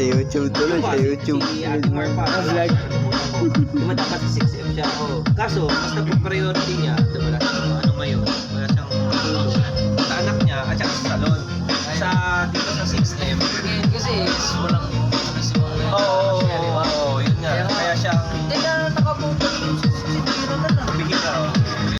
Sa YouTube tuloy, sa YouTube. Si Ate Mar pa. Vlog. Diba dapat sa 6M siya? Oh. Kaso, mas nagpo-priority niya